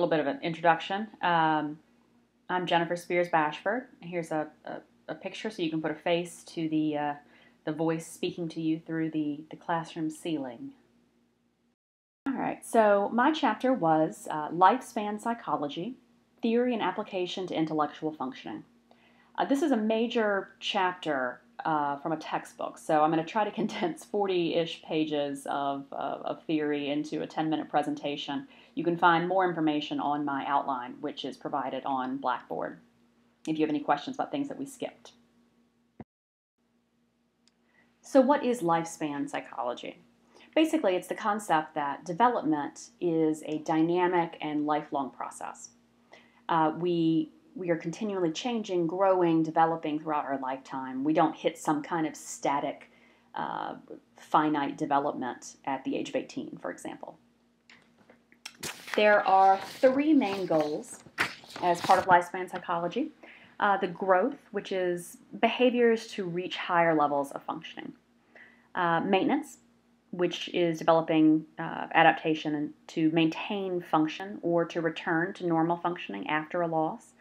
little bit of an introduction. I'm Jennifer Spears Bashford. Here's a picture so you can put a face to the voice speaking to you through the classroom ceiling. All right, so my chapter was Lifespan Psychology, Theory and Application to Intellectual Functioning. This is a major chapter from a textbook, so I'm going to try to condense 40-ish pages of theory into a 10-minute presentation. You can find more information on my outline, which is provided on Blackboard, if you have any questions about things that we skipped. So what is lifespan psychology? Basically, it's the concept that development is a dynamic and lifelong process. We are continually changing, growing, developing throughout our lifetime. We don't hit some kind of static, finite development at the age of 18, for example. There are three main goals as part of lifespan psychology. The growth, which is behaviors to reach higher levels of functioning. Maintenance, which is developing adaptation to maintain function or to return to normal functioning after a loss.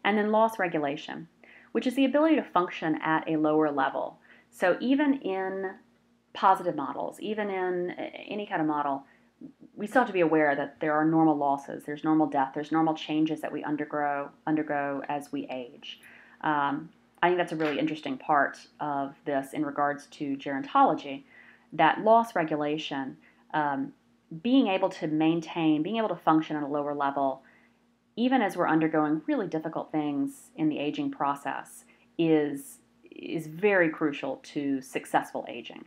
And then loss regulation, which is the ability to function at a lower level. So even in positive models, even in any kind of model, we still have to be aware that there are normal losses, there's normal death, there's normal changes that we undergo as we age. I think that's a really interesting part of this in regards to gerontology, that loss regulation, being able to maintain, being able to function at a lower level, even as we're undergoing really difficult things in the aging process, is very crucial to successful aging.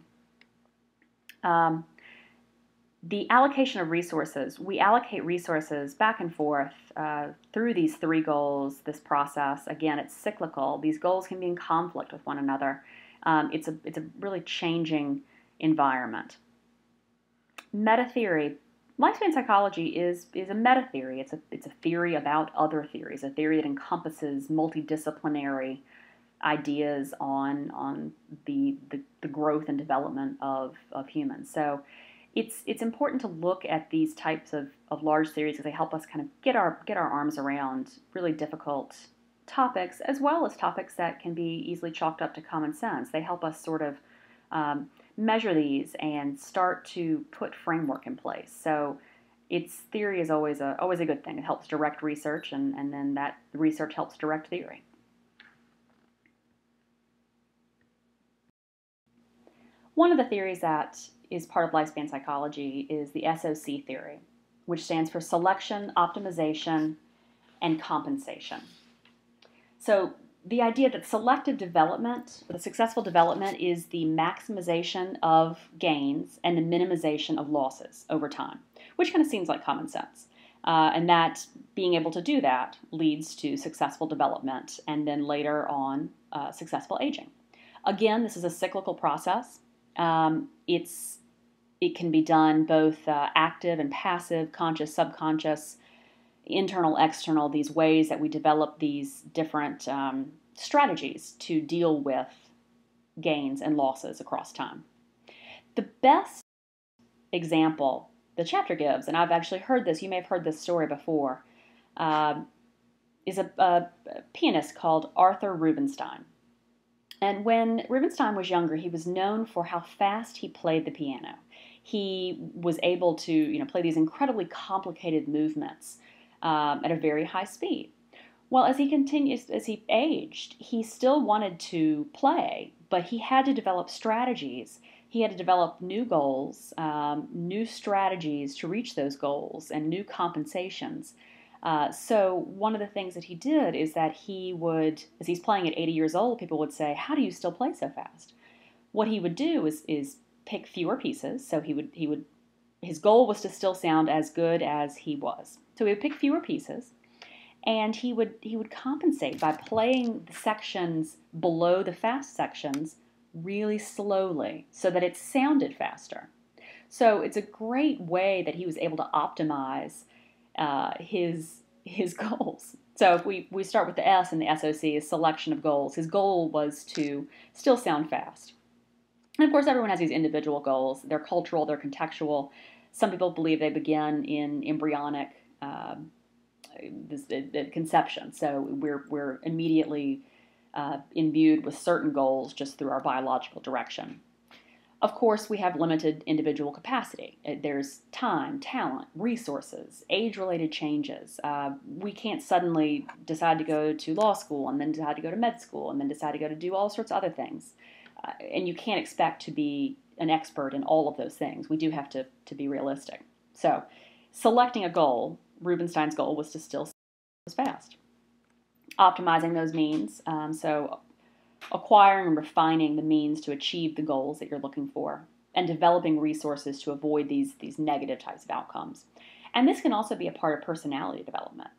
The allocation of resources, we allocate resources back and forth through these three goals, this process. Again, it's cyclical. These goals can be in conflict with one another. It's a really changing environment. Meta theory. Lifespan psychology is a meta theory. It's a theory about other theories, a theory that encompasses multidisciplinary ideas on the growth and development of humans. So it's important to look at these types of large theories because they help us kind of get our arms around really difficult topics, as well as topics that can be easily chalked up to common sense. They help us sort of measure these and start to put framework in place. So theory is always a good thing. It helps direct research, and then that research helps direct theory. One of the theories that is part of lifespan psychology is the SOC theory, which stands for selection, optimization, and compensation. So the idea that selective development, the successful development, is the maximization of gains and the minimization of losses over time, which kind of seems like common sense. And that being able to do that leads to successful development and then later on successful aging. Again, this is a cyclical process. It can be done both active and passive, conscious, subconscious, internal, external, these ways that we develop these different strategies to deal with gains and losses across time. The best example the chapter gives, and I've actually heard this, you may have heard this story before, is a pianist called Arthur Rubinstein. And when Rubinstein was younger, he was known for how fast he played the piano. He was able to, play these incredibly complicated movements at a very high speed. Well, as he aged, he still wanted to play, but he had to develop strategies. He had to develop new goals, new strategies to reach those goals, and new compensations. So one of the things that he did is that he would, as he's playing at 80 years old, people would say, "How do you still play so fast?" What he would do is pick fewer pieces. So his goal was to still sound as good as he was. So he would pick fewer pieces, and he would compensate by playing the sections below the fast sections really slowly so that it sounded faster. So it's a great way that he was able to optimize his goals. So if we start with the S in the SOC, is selection of goals. His goal was to still sound fast. And of course, everyone has these individual goals. They're cultural, they're contextual. Some people believe they begin in embryonic at conception. So we're immediately imbued with certain goals just through our biological direction. Of course, we have limited individual capacity. There's time, talent, resources, age-related changes. We can't suddenly decide to go to law school and then decide to go to med school and then decide to go to do all sorts of other things. And you can't expect to be an expert in all of those things. We do have to be realistic. So, selecting a goal, Rubinstein's goal was to still as fast. Optimizing those means, so acquiring and refining the means to achieve the goals that you're looking for, and developing resources to avoid these negative types of outcomes. And this can also be a part of personality development.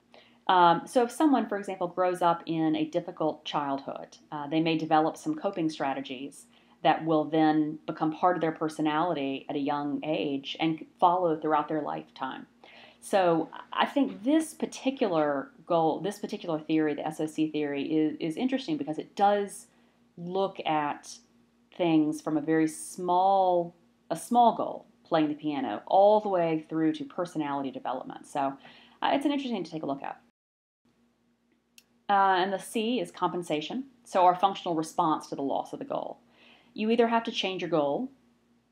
So if someone, for example, grows up in a difficult childhood, they may develop some coping strategies that will then become part of their personality at a young age and follow throughout their lifetime. So I think this particular goal, this particular theory, the SOC theory, is interesting because it does look at things from a very small goal, playing the piano, all the way through to personality development. So it's an interesting to take a look at. And the C is compensation, so our functional response to the loss of the goal. You either have to change your goal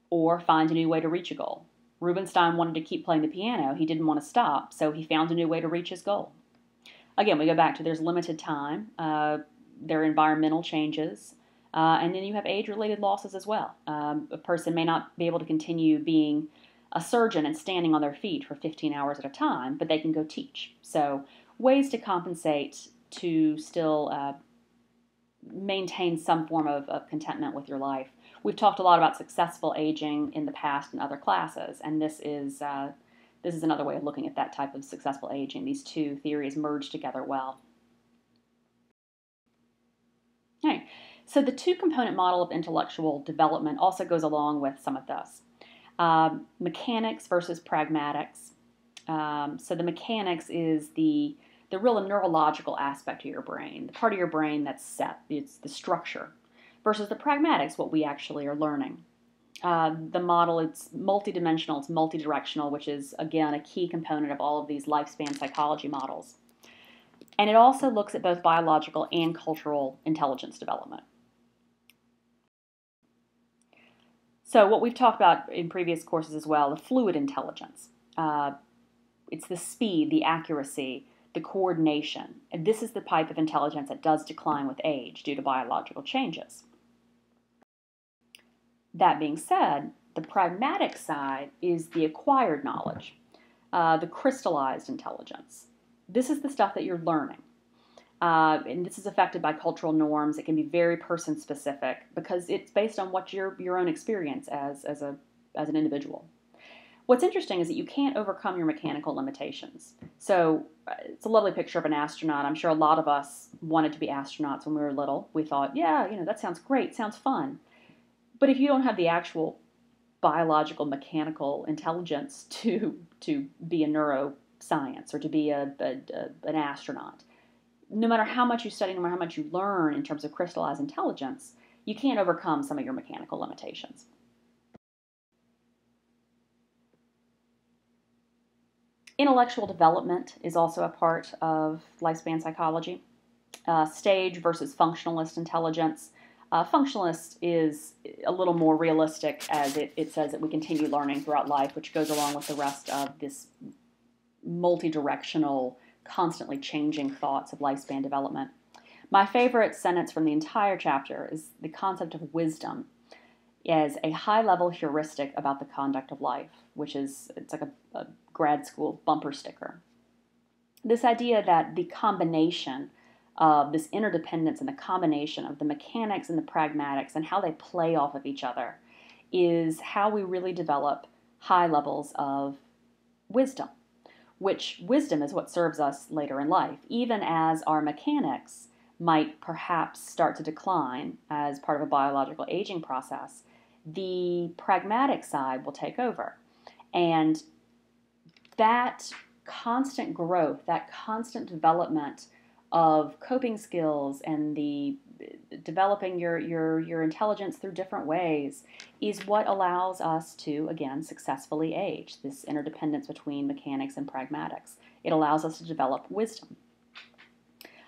or find a new way to reach a goal. Rubinstein wanted to keep playing the piano. He didn't want to stop, so he found a new way to reach his goal. Again, we go back to there's limited time, there are environmental changes, and then you have age-related losses as well. A person may not be able to continue being a surgeon and standing on their feet for 15 hours at a time, but they can go teach. So ways to compensate to still maintain some form of contentment with your life. We've talked a lot about successful aging in the past in other classes, and this is another way of looking at that type of successful aging. These two theories merge together well. Okay, so the two-component model of intellectual development also goes along with some of this. Mechanics versus pragmatics. So the mechanics is the real neurological aspect of your brain, the part of your brain that's set, it's the structure, versus the pragmatics, what we actually are learning. The model, it's multidimensional, it's multidirectional, which is, again, a key component of all of these lifespan psychology models. And it also looks at both biological and cultural intelligence development. So what we've talked about in previous courses as well, the fluid intelligence. It's the speed, the accuracy, the coordination. And this is the type of intelligence that does decline with age due to biological changes. That being said, the pragmatic side is the acquired knowledge, the crystallized intelligence. This is the stuff that you're learning. And this is affected by cultural norms. It can be very person-specific because it's based on what your own experience as an individual. What's interesting is that you can't overcome your mechanical limitations. So it's a lovely picture of an astronaut. I'm sure a lot of us wanted to be astronauts when we were little. We thought, yeah, that sounds great, sounds fun. But if you don't have the actual biological, mechanical intelligence to be a neuroscience or to be an astronaut, no matter how much you study, no matter how much you learn in terms of crystallized intelligence, you can't overcome some of your mechanical limitations. Intellectual development is also a part of lifespan psychology. Stage versus functionalist intelligence. Functionalist is a little more realistic as it says that we continue learning throughout life, which goes along with the rest of this multi-directional, constantly changing thoughts of lifespan development. My favorite sentence from the entire chapter is the concept of wisdom as a high-level heuristic about the conduct of life, it's like a grad school bumper sticker. This idea that the combination of this interdependence and the combination of the mechanics and the pragmatics and how they play off of each other is how we really develop high levels of wisdom, which wisdom is what serves us later in life, even as our mechanics might perhaps start to decline as part of a biological aging process. The pragmatic side will take over. And that constant growth, that constant development of coping skills and the developing your intelligence through different ways is what allows us to, again, successfully age, this interdependence between mechanics and pragmatics. It allows us to develop wisdom.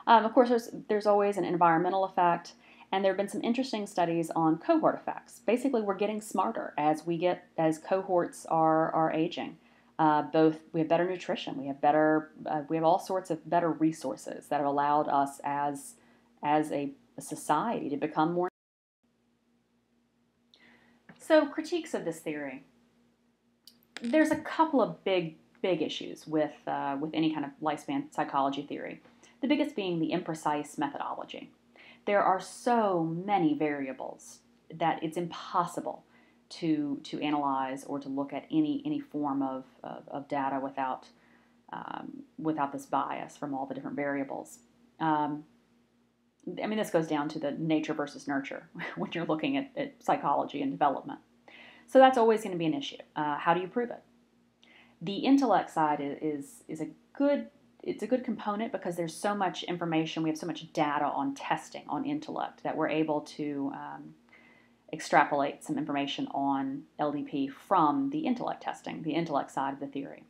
Of course, there's always an environmental effect, and there have been some interesting studies on cohort effects. Basically, we're getting smarter as cohorts are aging. We have better nutrition, we have all sorts of better resources that have allowed us as a society to become more. So, critiques of this theory. There's a couple of big issues with any kind of lifespan psychology theory. The biggest being the imprecise methodology. There are so many variables that it's impossible to analyze or to look at any form of data without this bias from all the different variables. This goes down to the nature versus nurture when you're looking at psychology and development. So that's always going to be an issue. How do you prove it? The intellect side is a good component because there's so much information, we have so much data on testing on intellect that we're able to extrapolate some information on LDP from the intellect testing, the intellect side of the theory.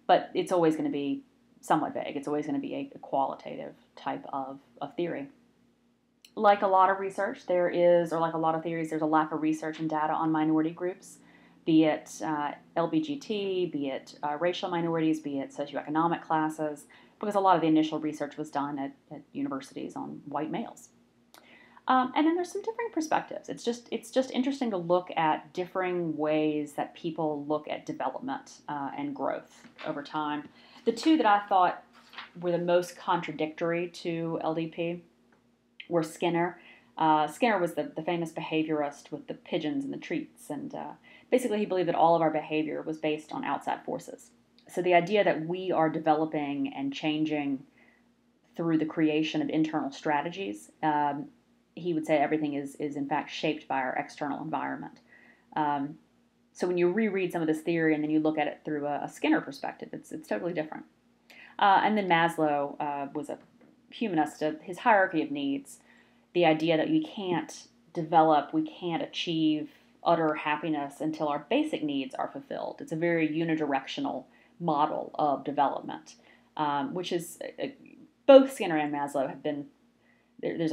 But it's always going to be somewhat vague. It's always going to be a qualitative type of theory. Like a lot of research, like a lot of theories, there's a lack of research and data on minority groups, be it LBGT, be it racial minorities, be it socioeconomic classes, because a lot of the initial research was done at universities on white males. And then there's some differing perspectives. It's just interesting to look at differing ways that people look at development and growth over time. The two that I thought were the most contradictory to LDP were Skinner. Skinner was the famous behaviorist with the pigeons and the treats, and basically he believed that all of our behavior was based on outside forces. So the idea that we are developing and changing through the creation of internal strategies, he would say everything is in fact shaped by our external environment. So when you reread some of this theory and then you look at it through a Skinner perspective, it's totally different. And then Maslow was a humanist. His hierarchy of needs, the idea that we can't achieve utter happiness until our basic needs are fulfilled. It's a very unidirectional model of development, which is both Skinner and Maslow have been they've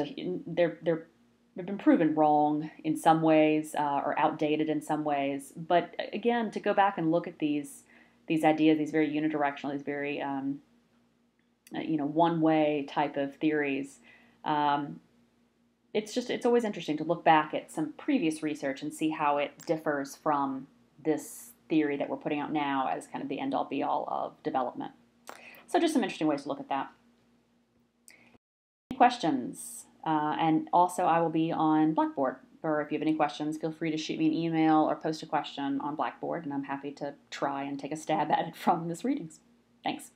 been proven wrong in some ways or outdated in some ways. But again, to go back and look at these ideas, these very unidirectional, these very one-way type of theories. It's always interesting to look back at some previous research and see how it differs from this theory that we're putting out now as kind of the end-all be-all of development. So just some interesting ways to look at that. Any questions? And also I will be on Blackboard, or if you have any questions, feel free to shoot me an email or post a question on Blackboard, and I'm happy to try and take a stab at it from this readings. Thanks.